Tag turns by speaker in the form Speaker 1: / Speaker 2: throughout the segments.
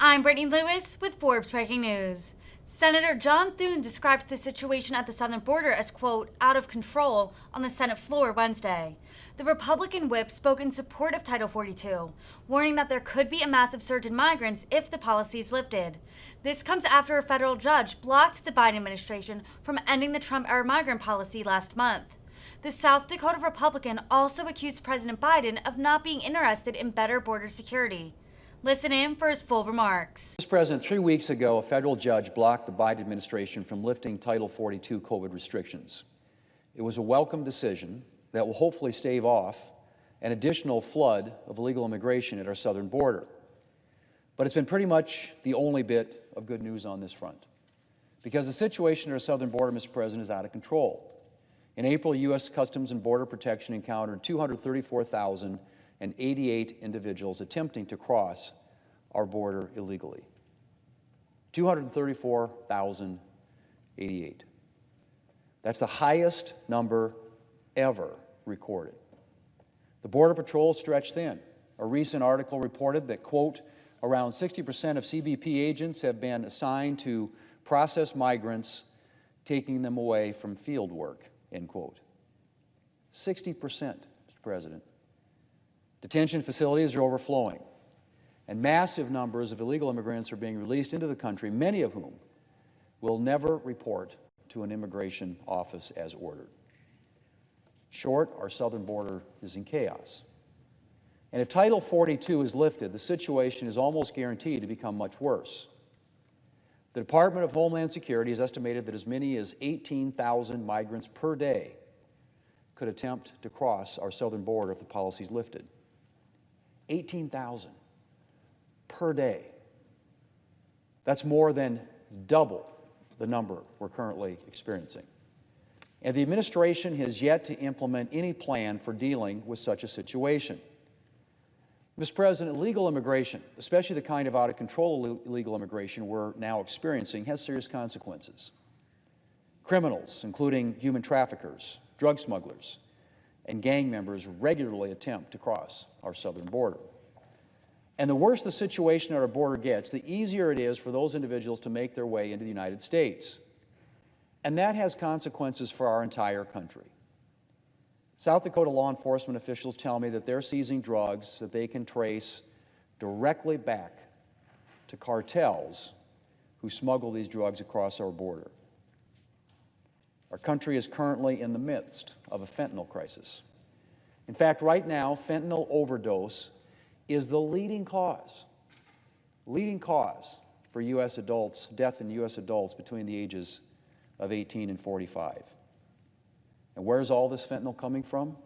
Speaker 1: I'm Brittany Lewis with Forbes Breaking News. Senator John Thune described the situation at the southern border as, quote, out of control on the Senate floor Wednesday. The Republican whip spoke in support of Title 42, warning that there could be a massive surge in migrants if the policy is lifted. This comes after a federal judge blocked the Biden administration from ending the Trump-era migrant policy last month. The South Dakota Republican also accused President Biden of not being interested in better border security. Listen in for his full remarks.
Speaker 2: Mr. President, 3 weeks ago, a federal judge blocked the Biden administration from lifting Title 42 COVID restrictions. It was a welcome decision that will hopefully stave off an additional flood of illegal immigration at our southern border. But it's been pretty much the only bit of good news on this front, because the situation at our southern border, Mr. President, is out of control. In April, U.S. Customs and Border Protection encountered 234,088 individuals attempting to cross our border illegally. 234,088. That's the highest number ever recorded. The Border Patrol is stretched thin. A recent article reported that, quote, around 60% of CBP agents have been assigned to process migrants, taking them away from field work, end quote. 60%, Mr. President. Detention facilities are overflowing, and massive numbers of illegal immigrants are being released into the country, many of whom will never report to an immigration office as ordered. Short, our southern border is in chaos. And if Title 42 is lifted, the situation is almost guaranteed to become much worse. The Department of Homeland Security has estimated that as many as 18,000 migrants per day could attempt to cross our southern border if the policy is lifted. 18,000 per day. That's more than double the number we're currently experiencing. And the administration has yet to implement any plan for dealing with such a situation. Mr. President, illegal immigration, especially the kind of out-of-control illegal immigration we're now experiencing, has serious consequences. Criminals, including human traffickers, drug smugglers, and gang members regularly attempt to cross our southern border. And the worse the situation at our border gets, the easier it is for those individuals to make their way into the United States. And that has consequences for our entire country. South Dakota law enforcement officials tell me that they're seizing drugs that they can trace directly back to cartels who smuggle these drugs across our border. Our country is currently in the midst of a fentanyl crisis. In fact, right now, fentanyl overdose is the leading cause for U.S. adults, death in U.S. adults between the ages of 18 and 45. And where's all this fentanyl coming from?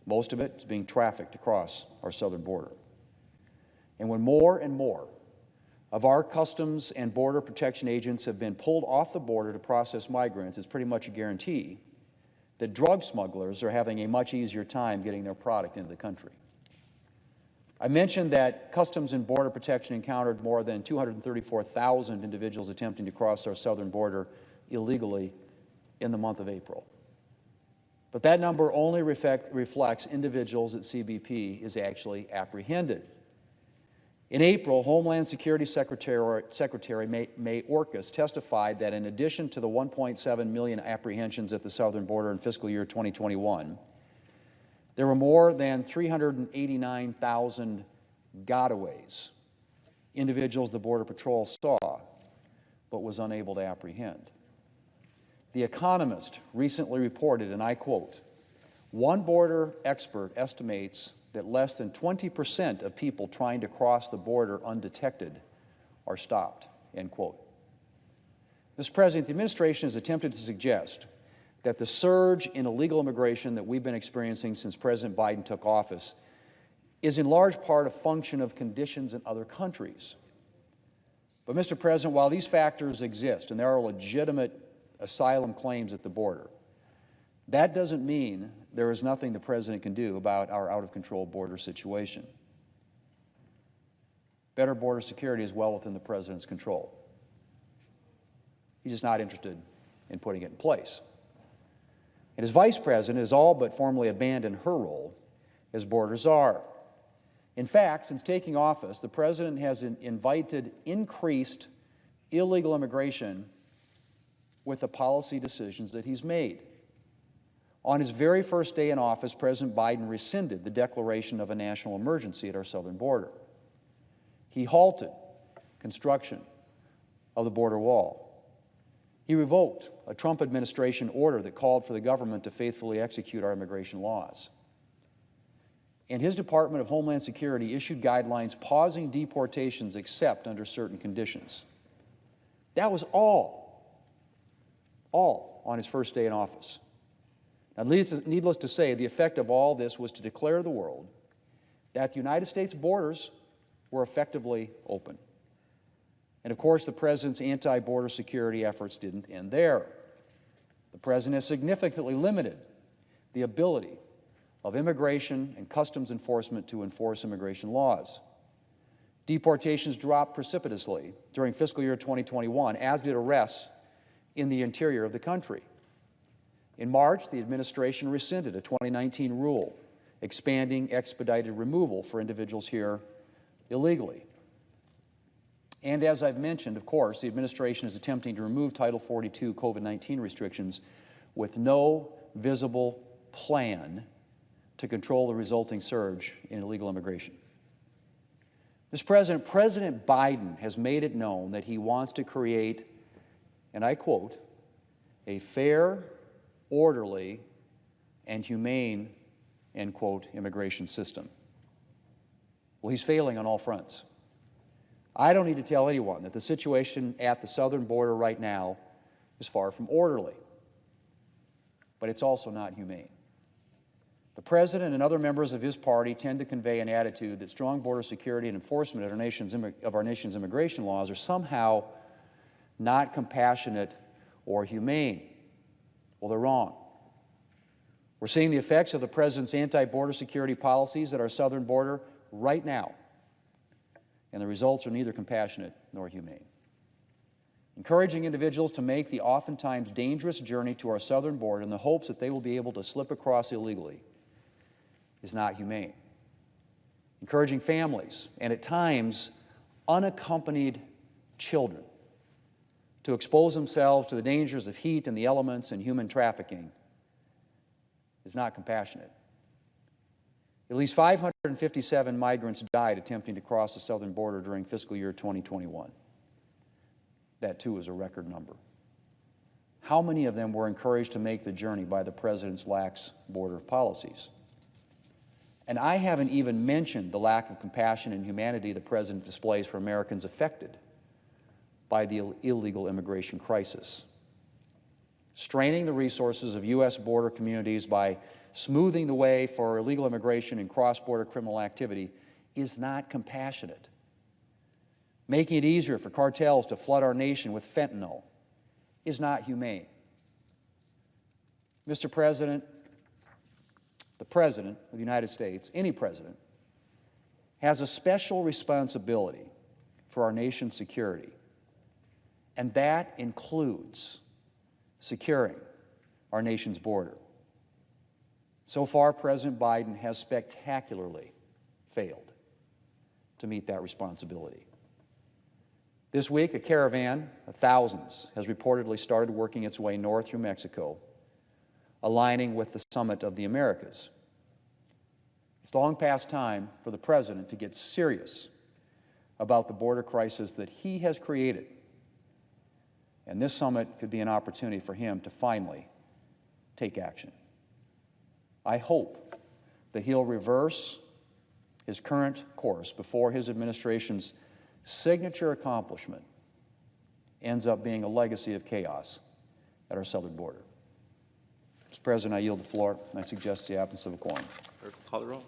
Speaker 2: Most of it is being trafficked across our southern border. And when more and more of our Customs and Border Protection agents have been pulled off the border to process migrants, it's pretty much a guarantee that drug smugglers are having a much easier time getting their product into the country. I mentioned that Customs and Border Protection encountered more than 234,000 individuals attempting to cross our southern border illegally in the month of April. But that number only reflects individuals that CBP is actually apprehended. In April, Homeland Security Secretary May Orcus testified that in addition to the 1.7 million apprehensions at the southern border in fiscal year 2021, there were more than 389,000 gotaways, individuals the Border Patrol saw but was unable to apprehend. The Economist recently reported, and I quote, "One border expert estimates that less than 20% of people trying to cross the border undetected are stopped," end quote. Mr. President, the administration has attempted to suggest that the surge in illegal immigration that we've been experiencing since President Biden took office is in large part a function of conditions in other countries. But, Mr. President, while these factors exist and there are legitimate asylum claims at the border, that doesn't mean there is nothing the President can do about our out-of-control border situation. Better border security is well within the President's control. He's just not interested in putting it in place. And his Vice President has all but formally abandoned her role as border czar. In fact, since taking office, the President has invited increased illegal immigration with the policy decisions that he's made. On his very first day in office, President Biden rescinded the declaration of a national emergency at our southern border. He halted construction of the border wall. He revoked a Trump administration order that called for the government to faithfully execute our immigration laws. And his Department of Homeland Security issued guidelines pausing deportations except under certain conditions. That was all on his first day in office. Now, needless to say, the effect of all this was to declare to the world that the United States borders were effectively open. And of course, the President's anti-border security efforts didn't end there. The President has significantly limited the ability of immigration and customs enforcement to enforce immigration laws. Deportations dropped precipitously during fiscal year 2021, as did arrests in the interior of the country. In March, the administration rescinded a 2019 rule expanding expedited removal for individuals here illegally. And as I've mentioned, of course, the administration is attempting to remove Title 42 COVID-19 restrictions with no visible plan to control the resulting surge in illegal immigration. Mr. President, President Biden has made it known that he wants to create, and I quote, a fair, orderly, and humane, end quote, immigration system. Well, he's failing on all fronts. I don't need to tell anyone that the situation at the southern border right now is far from orderly, but it's also not humane. The President and other members of his party tend to convey an attitude that strong border security and enforcement of our nation's immigration laws are somehow not compassionate or humane. Well, they're wrong. We're seeing the effects of the President's anti-border security policies at our southern border right now, and the results are neither compassionate nor humane. Encouraging individuals to make the oftentimes dangerous journey to our southern border in the hopes that they will be able to slip across illegally is not humane. Encouraging families, and at times unaccompanied children, to expose themselves to the dangers of heat and the elements and human trafficking is not compassionate. At least 557 migrants died attempting to cross the southern border during fiscal year 2021. That, too, is a record number. How many of them were encouraged to make the journey by the President's lax border policies? And I haven't even mentioned the lack of compassion and humanity the President displays for Americans affected by the illegal immigration crisis. Straining the resources of U.S. border communities by smoothing the way for illegal immigration and cross-border criminal activity is not compassionate. Making it easier for cartels to flood our nation with fentanyl is not humane. Mr. President, the President of the United States, any president, has a special responsibility for our nation's security, and that includes securing our nation's border. So far, President Biden has spectacularly failed to meet that responsibility. This week, a caravan of thousands has reportedly started working its way north through Mexico, aligning with the Summit of the Americas. It's long past time for the President to get serious about the border crisis that he has created. And this summit could be an opportunity for him to finally take action. I hope that he'll reverse his current course before his administration's signature accomplishment ends up being a legacy of chaos at our southern border. Mr. President, I yield the floor, and I suggest the absence of a quorum.
Speaker 3: Clerk will call the roll.